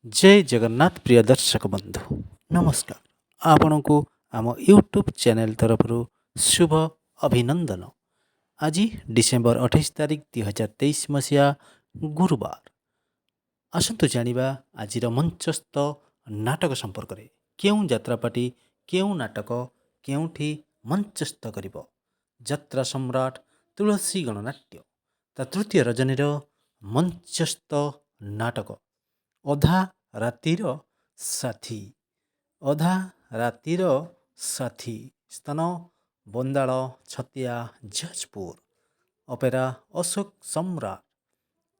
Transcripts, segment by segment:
जय जगन्नाथ प्रिय दर्शक बंधु नमस्कार। आपण को आम यूट्यूब चैनल तरफ शुभ अभिनंदन। आज डिसेम्बर 28 तारिख 2023 मसीहा गुरुवार। आसतु जानिबा आजिर मंचस्थ नाटक संपर्क में क्यों यात्रापाटी क्यों नाटक केउठी मंचस्थ करिब। यात्रा सम्राट तुलसी गणनाट्य ता तृतीय रजनीर मंचस्थ नाटक अधा रातिर साथी। अधा रातिर साथी स्थान बंदाଳ छतिया जाजपुर। अपेरा अशोक सम्राट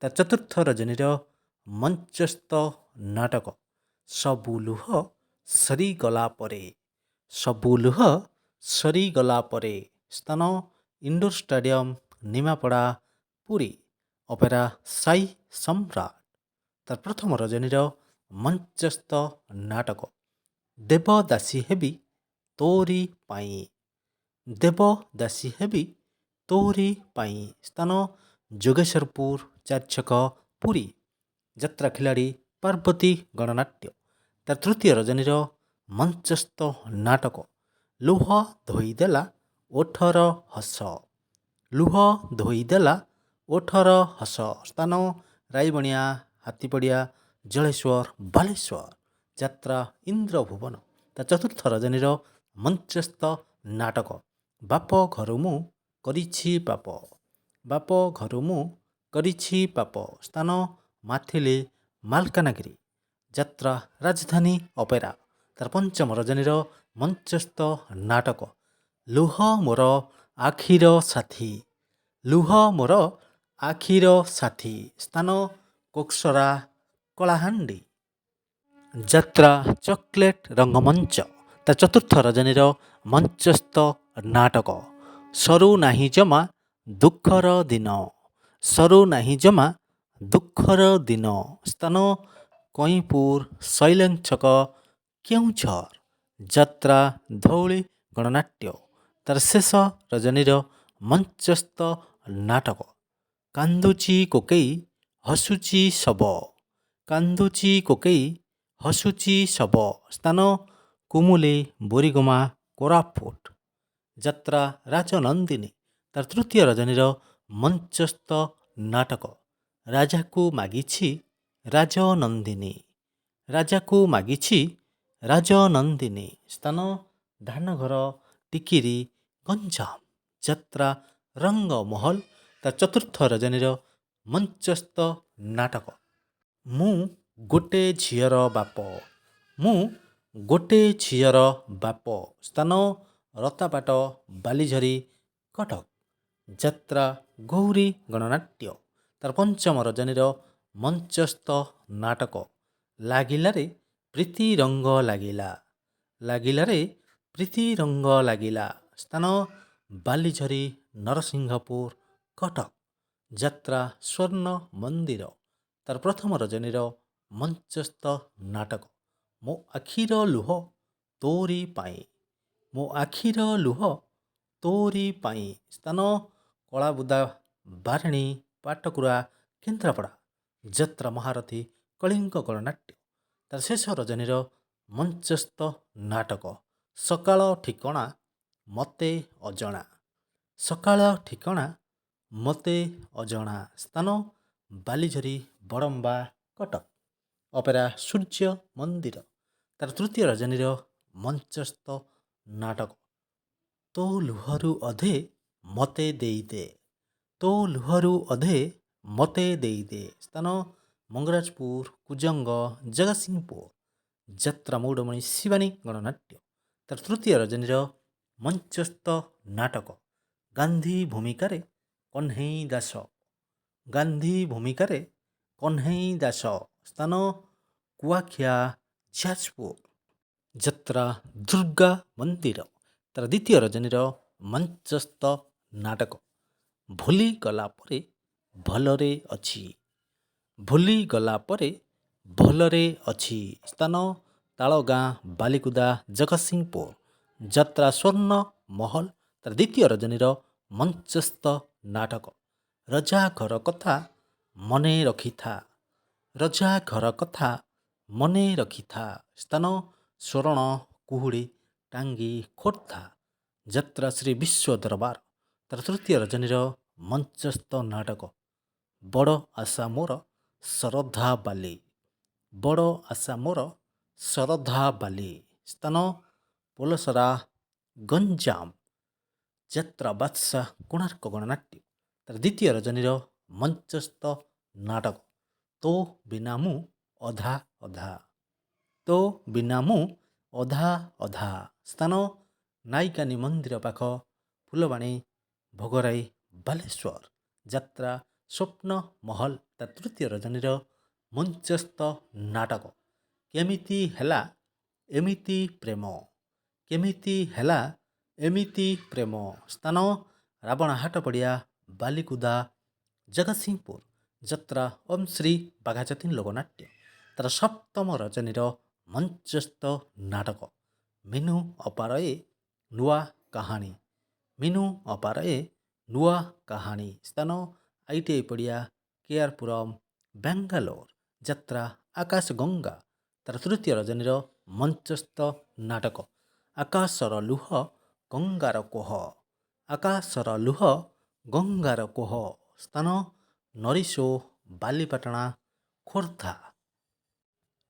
ता चतुर्थ रजनीर मंचस्थ नाटक सबु लुह सरीगला परे। सबु लुह सरीगला परे स्थान indoor stadium Nimapada Puri. Opera Sai सम्राट तार प्रथम रजनीर मंचस्थ नाटक देवदासी हेबी तोरी पाई। देवदासी हेबी तोरी पाई स्थान जोगेश्वरपुर चारछक पुरी। यात्रा खिलाड़ी पार्वती गणनाट्य तार तृतीय रजनीर मंचस्थ नाटक लुह धोईदेला ओठर हस। लुह धोईदेला ओठर हस स्थान रायबणिया हाथीपड़िया जलेश्वर बालेश्वर। यात्रा इंद्रभुवन ता चतुर्थ रजनीर मंचस्थ नाटक बाप घरु मु करिछि पाप। बाप घरु मु करिछि पाप स्थान माथिले मालकानगिरी। यात्रा राजधानी अपेरा तार पंचम रजनीर मंचस्थ नाटक लुह मोर आखिर साथी। लुह मोर आखिर साथी स्थान कोक्सरा कलाहांडी। यात्रा चॉकलेट रंगमंच ता चतुर्थ रजनीर मंचस्थ नाटक सरू नाही जमा दुखर दिन। सरू नाही जमा दुखर दिन स्थान कईपुर शैलेन छक केउझर। यात्रा धौली गणनाट्य तार शेष रजनीर मंचस्थ नाटक कांदुची कोकेई हसुची शब। कांदुची कोकेई हसुची शब स्थान कुमुली बोरीगोमा कोरापुट। यात्रा राजनंदिनी तार तृतीय रजनीर मंचस्थ नाटक राजाकू मागिछि राजनंदिनी। राजाकू मागिछि राजनंदिनी स्थान धानघर टिकिरी गंजाम। यात्रा रंगमहल तार चतुर्थ रजनीर मंचस्थ नाटक मु गोटे झीयर बाप। मु गोटे झीयर बाप स्थान रतापाट बालीझरी कटक। यात्रा गौरी गणनाट्य तार पंचम रजनीर मंचस्थ नाटक लागिलारे प्रीति रंग लागिला। लागिलारे प्रीति रंग लागिला स्थान बालीझरी नरसिंहपुर कटक। यात्रा स्वर्ण मंदिर तार प्रथम रजनीर मंचस्थ नाटक मो आखिर लुह तोरी पाई। मो आखिर लुह तोरी पाई स्थान कलाबुदा बारिणी पाटकुरा केन्द्रापड़ा। यात्रा महारथी कलिंग गणनाट्य तार शेष रजनीर मंचस्थ नाटक सकाळ ठिकणा मते अजणा। सकाळ ठिकणा मते अजणा स्थान बालीझरी बड़म्बा कटक। अपेरा सूर्य मंदिर तार तृतीय रजनीर मंचस्थ नाटक तो लुहरु अधे मते देईदे। तो लुहरु अधे मते देईदे स्थान मंगराजपुर कुजंग जगतसिंहपुर। यात्रा मौडमणि शिवानी गणनाट्य तार तृतीय रजनीर मंचस्थ नाटक गांधी भूमिकारे कन्हई दास। गांधी भूमिकारे कन्हई दास स्थान कुआखिया जाजपुर। यात्रा दुर्गा मंदिर तार द्वितीय रजनीर मंचस्थ नाटक भूली गला परे भलरे अछि। भूली गला परे भलरे अछि स्थान तालगाँ बालिकुदा जगतसिंहपुर। यात्रा स्वर्ण महल तार द्वितीय रजनीर मंचस्थ नाटक रजा घर कथा मने रखिथा। रजा घर कथा ମନେ ରଖିଥା ସ୍ଥାନ ସ୍ୱରଣ କୁହୁଡ଼ି ଟାଙ୍ଗି ଖୋର୍ଦ୍ଧା ଯାତ୍ରା ଶ୍ରୀ ବିଶ୍ୱ ଦରବାର ତାର ତୃତୀୟ ରଜନୀର ମଞ୍ଚସ୍ଥ ନାଟକ ବଡ଼ ଆଶା ମୋର ଶରଧା ବାଲି ବଡ଼ ଆଶା ମୋର ଶରଧା ବାଲି ସ୍ଥାନ ପୋଲସରା ଗଞ୍ଜାମ ଯାତ୍ରା ବାଦଶାହ କୋଣାର୍କ ଗଣନାଟ୍ୟ ତାର ଦ୍ୱିତୀୟ ରଜନୀର ମଞ୍ଚସ୍ଥ ନାଟକ ତୋ ବିନା ମୁଁ ଅଧା ଅଧା ତୋ ବିନା ମୁଁ ଅଧା ଅଧା ସ୍ଥାନ ନାଇକାନୀ ମନ୍ଦିର ପାଖ ଫୁଲବାଣୀ ଭୋଗରାଇ ବାଲେଶ୍ୱର ଯାତ୍ରା ସ୍ୱପ୍ନ ମହଲ ତା ତୃତୀୟ ରଜନୀର ମଞ୍ଚସ୍ଥ ନାଟକ କେମିତି ହେଲା ଏମିତି ପ୍ରେମ କେମିତି ହେଲା ଏମିତି ପ୍ରେମ ସ୍ଥାନ ରାବଣହାଟ ପଡ଼ିଆ ବାଲିକୁଦା ଜଗତସିଂହପୁର ଯାତ୍ରା ଓମ୍ ଶ୍ରୀ ବାଘାଯତୀନ ଲୋକନାଟ୍ୟ ତାର ସପ୍ତମ ରଜନୀର ମଞ୍ଚସ୍ଥ ନାଟକ ମିନୁ ଅପାରଏ ନୂଆ କାହାଣୀ ମିନୁ ଅପାରଏ ନୂଆ କାହାଣୀ ସ୍ଥାନ ITI ପଡ଼ିଆ କେଆରପୁରମ୍ ବାଙ୍ଗାଲୋର ଯାତ୍ରା ଆକାଶ ଗଙ୍ଗା ତାର ତୃତୀୟ ରଜନୀର ମଞ୍ଚସ୍ଥ ନାଟକ ଆକାଶର ଲୁହ ଗଙ୍ଗାର କୋହ ଆକାଶର ଲୁହ ଗଙ୍ଗାର କୋହ ସ୍ଥାନ ନରିସୋ ବାଲିପାଟଣା ଖୋର୍ଦ୍ଧା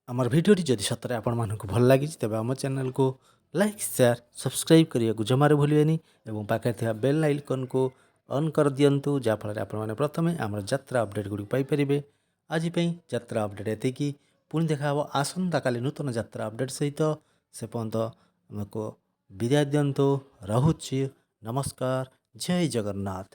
আমার ভিডিওটি যদি সତରେ ଆପଣମାନଙ୍କୁ ଭଲ ଲାଗିଛି ତେବେ ଆମ ଚ୍ୟାନେଲକୁ ଲାଇକ୍ ସେୟାର ସବସ୍କ୍ରାଇବ୍ କରିବାକୁ ଜମାରୁ ଭୁଲିବେନି ଏବଂ ପାଖରେ ଥିବା ବେଲ୍ ଆଇକନ୍କୁ ଅନ୍ କରିଦିଅନ୍ତୁ ଯାହାଫଳରେ ଆପଣମାନେ ପ୍ରଥମେ ଆମର ଯାତ୍ରା ଅପଡ଼େଟ୍ ଗୁଡ଼ିକୁ ପାଇପାରିବେ ଆଜି ପାଇଁ ଯାତ୍ରା ଅପଡ଼େଟ୍ ଏତିକି ପୁଣି ଦେଖା ହେବ ଆସନ୍ତାକାଲି ନୂତନ ଯାତ୍ରା ଅପଡ଼େଟ୍ ସହିତ ସେ ପର୍ଯ୍ୟନ୍ତ ଆମକୁ ବିଦାୟ ଦିଅନ୍ତୁ ରହୁଛି ନମସ୍କାର ଜୟ ଜଗନ୍ନାଥ।